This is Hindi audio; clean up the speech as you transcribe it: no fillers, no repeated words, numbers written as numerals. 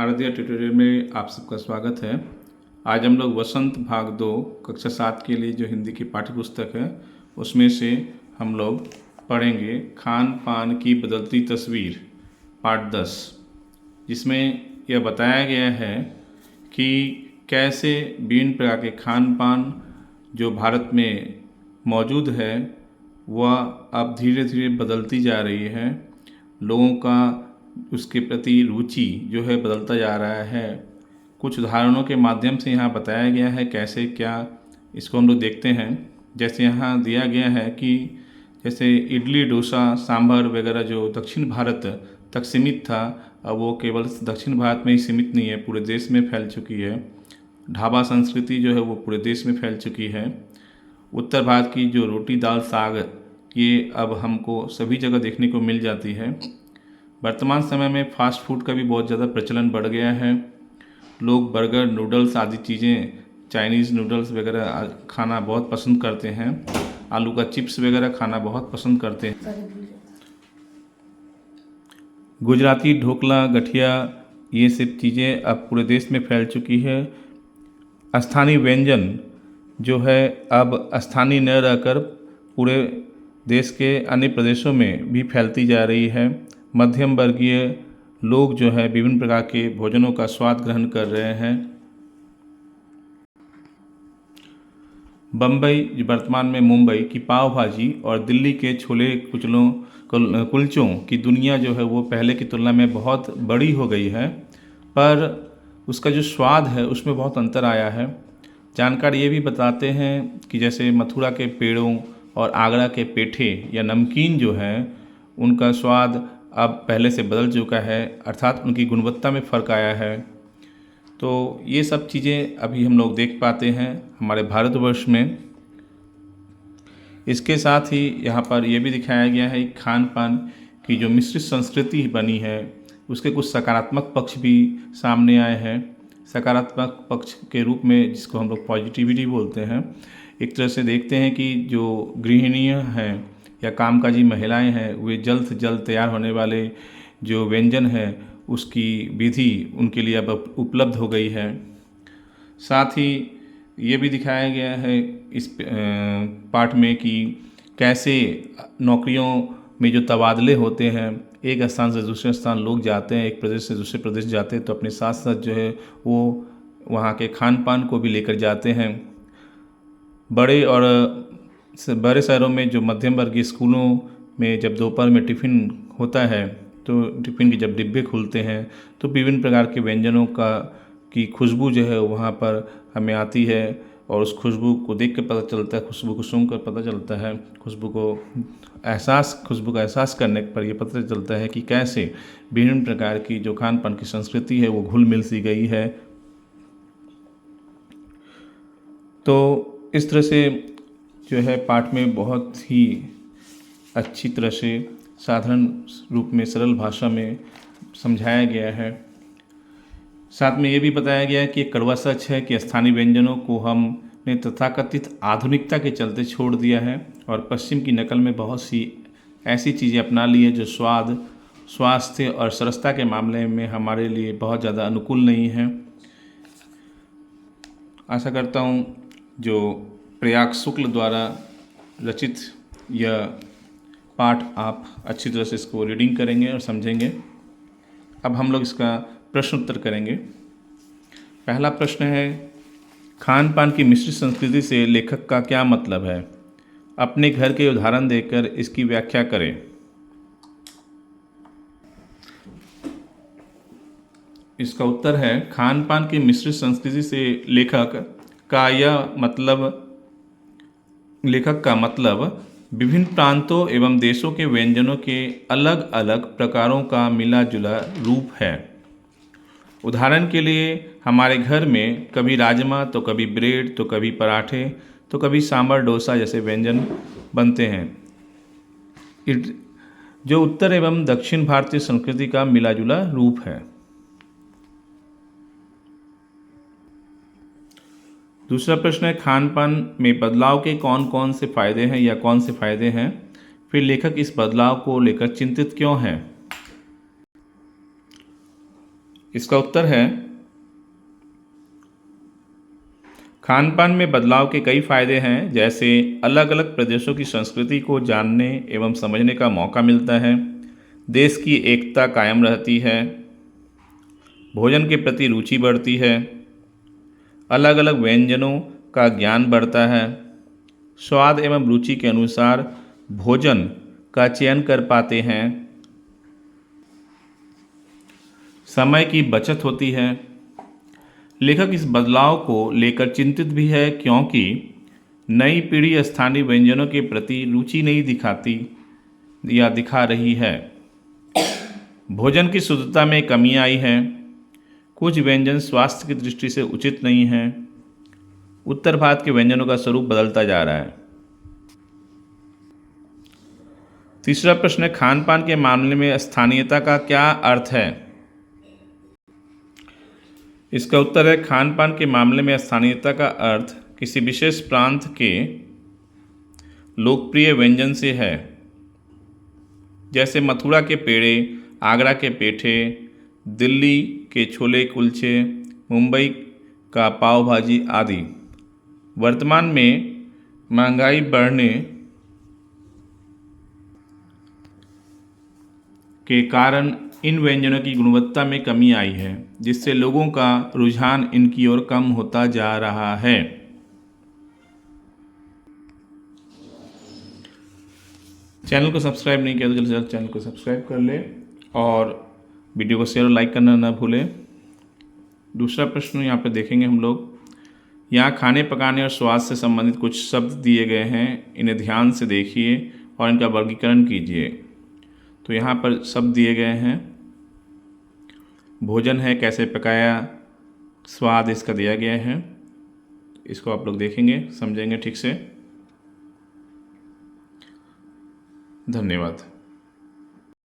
आराध्या ट्यूटोरियल में आप सबका स्वागत है। आज हम लोग वसंत भाग 2 कक्षा 7 के लिए जो हिंदी की पाठ्य पुस्तक है उसमें से हम लोग पढ़ेंगे खान पान की बदलती तस्वीर पाठ 10, जिसमें यह बताया गया है कि कैसे विभिन्न प्रकार के खान पान जो भारत में मौजूद है वह अब धीरे धीरे बदलती जा रही है। लोगों का उसके प्रति रुचि जो है बदलता जा रहा है। कुछ उदाहरणों के माध्यम से यहाँ बताया गया है कैसे क्या, इसको हम लोग देखते हैं। जैसे यहाँ दिया गया है कि जैसे इडली डोसा सांभर वगैरह जो दक्षिण भारत तक सीमित था, अब वो केवल दक्षिण भारत में ही सीमित नहीं है, पूरे देश में फैल चुकी है। ढाबा संस्कृति जो है वो पूरे देश में फैल चुकी है। उत्तर भारत की जो रोटी दाल साग ये अब हमको सभी जगह देखने को मिल जाती है। वर्तमान समय में फास्ट फूड का भी बहुत ज़्यादा प्रचलन बढ़ गया है। लोग बर्गर नूडल्स आदि चीज़ें, चाइनीज़ नूडल्स वगैरह खाना बहुत पसंद करते हैं। आलू का चिप्स वगैरह खाना बहुत पसंद करते हैं। गुजराती ढोकला गठिया ये सब चीज़ें अब पूरे देश में फैल चुकी है। स्थानीय व्यंजन जो है अब स्थानीय न रहकर पूरे देश के अन्य प्रदेशों में भी फैलती जा रही है। मध्यम वर्गीय लोग जो है विभिन्न प्रकार के भोजनों का स्वाद ग्रहण कर रहे हैं। बम्बई वर्तमान में मुंबई की पाव भाजी और दिल्ली के छोले कुलचों की दुनिया जो है वो पहले की तुलना में बहुत बड़ी हो गई है, पर उसका जो स्वाद है उसमें बहुत अंतर आया है। जानकार ये भी बताते हैं कि जैसे मथुरा के पेड़ों और आगरा के पेठे या नमकीन जो हैं उनका स्वाद अब पहले से बदल चुका है, अर्थात उनकी गुणवत्ता में फ़र्क आया है। तो ये सब चीज़ें अभी हम लोग देख पाते हैं हमारे भारतवर्ष में। इसके साथ ही यहाँ पर यह भी दिखाया गया है कि खान पान की जो मिश्रित संस्कृति बनी है उसके कुछ सकारात्मक पक्ष भी सामने आए हैं। सकारात्मक पक्ष के रूप में जिसको हम लोग पॉजिटिविटी बोलते हैं, एक तरह से देखते हैं कि जो गृहिणियाँ हैं या कामकाजी महिलाएं हैं वे जल्द से जल्द तैयार होने वाले जो व्यंजन है उसकी विधि उनके लिए अब उपलब्ध हो गई है। साथ ही ये भी दिखाया गया है इस पाठ में कि कैसे नौकरियों में जो तबादले होते हैं, एक स्थान से दूसरे स्थान लोग जाते हैं, एक प्रदेश से दूसरे प्रदेश जाते हैं, तो अपने साथ साथ जो है वो वहाँ के खान पान को भी लेकर जाते हैं। बड़े शहरों में जो मध्यम वर्गीय स्कूलों में जब दोपहर में टिफ़िन होता है तो टिफ़िन के जब डिब्बे खुलते हैं तो विभिन्न प्रकार के व्यंजनों की खुशबू जो है वहाँ पर हमें आती है, और उस खुशबू को देख कर पता चलता है, खुशबू को सूंघ कर पता चलता है, खुशबू का एहसास करने पर यह पता चलता है कि कैसे विभिन्न प्रकार की जो खान पान की संस्कृति है वो घुल मिल सी गई है। तो इस तरह से जो है पाठ में बहुत ही अच्छी तरह से साधारण रूप में सरल भाषा में समझाया गया है। साथ में ये भी बताया गया है कि एक कड़वा सच है कि स्थानीय व्यंजनों को हमने तथाकथित आधुनिकता के चलते छोड़ दिया है और पश्चिम की नकल में बहुत सी ऐसी चीज़ें अपना ली है जो स्वाद, स्वास्थ्य और सरसता के मामले में हमारे लिए बहुत ज़्यादा अनुकूल नहीं है। आशा करता हूँ जो प्रयाग शुक्ल द्वारा रचित यह पाठ आप अच्छी तरह से इसको रीडिंग करेंगे और समझेंगे। अब हम लोग इसका प्रश्न उत्तर करेंगे। पहला प्रश्न है, खान पान की मिश्रित संस्कृति से लेखक का क्या मतलब है? अपने घर के उदाहरण देकर इसकी व्याख्या करें। इसका उत्तर है, खान पान की मिश्रित संस्कृति से लेखक का मतलब विभिन्न प्रांतों एवं देशों के व्यंजनों के अलग अलग प्रकारों का मिला जुला रूप है। उदाहरण के लिए हमारे घर में कभी राजमा तो कभी ब्रेड तो कभी पराठे तो कभी सांभर डोसा जैसे व्यंजन बनते हैं, जो उत्तर एवं दक्षिण भारतीय संस्कृति का मिला जुला रूप है। दूसरा प्रश्न है, खान पान में बदलाव के कौन कौन से फायदे हैं या कौन से फायदे हैं, फिर लेखक इस बदलाव को लेकर चिंतित क्यों हैं। इसका उत्तर है खान पान में बदलाव के कई फायदे हैं, जैसे अलग अलग प्रदेशों की संस्कृति को जानने एवं समझने का मौका मिलता है, देश की एकता कायम रहती है, भोजन के प्रति रुचि बढ़ती है, अलग अलग व्यंजनों का ज्ञान बढ़ता है, स्वाद एवं रुचि के अनुसार भोजन का चयन कर पाते हैं, समय की बचत होती है। लेखक इस बदलाव को लेकर चिंतित भी है, क्योंकि नई पीढ़ी स्थानीय व्यंजनों के प्रति रुचि नहीं दिखाती या दिखा रही है। भोजन की शुद्धता में कमी आई है, कुछ व्यंजन स्वास्थ्य की दृष्टि से उचित नहीं हैं, उत्तर भारत के व्यंजनों का स्वरूप बदलता जा रहा है। तीसरा प्रश्न है, खान पान के मामले में स्थानीयता का क्या अर्थ है? इसका उत्तर है, खान पान के मामले में स्थानीयता का अर्थ किसी विशेष प्रांत के लोकप्रिय व्यंजन से है, जैसे मथुरा के पेड़े, आगरा के पेठे, दिल्ली के छोले कुलचे, मुंबई का पाव भाजी आदि। वर्तमान में महंगाई बढ़ने के कारण इन व्यंजनों की गुणवत्ता में कमी आई है, जिससे लोगों का रुझान इनकी ओर कम होता जा रहा है। चैनल को सब्सक्राइब नहीं किया तो जल्द से जल्द चैनल को सब्सक्राइब कर ले और वीडियो को शेयर और लाइक करना ना भूलें। दूसरा प्रश्न यहाँ पे देखेंगे हम लोग। यहाँ खाने पकाने और स्वाद से संबंधित कुछ शब्द दिए गए हैं, इन्हें ध्यान से देखिए और इनका वर्गीकरण कीजिए। तो यहाँ पर शब्द दिए गए हैं, भोजन है, कैसे पकाया, स्वाद इसका दिया गया है। इसको आप लोग देखेंगे, समझेंगे ठीक से। धन्यवाद।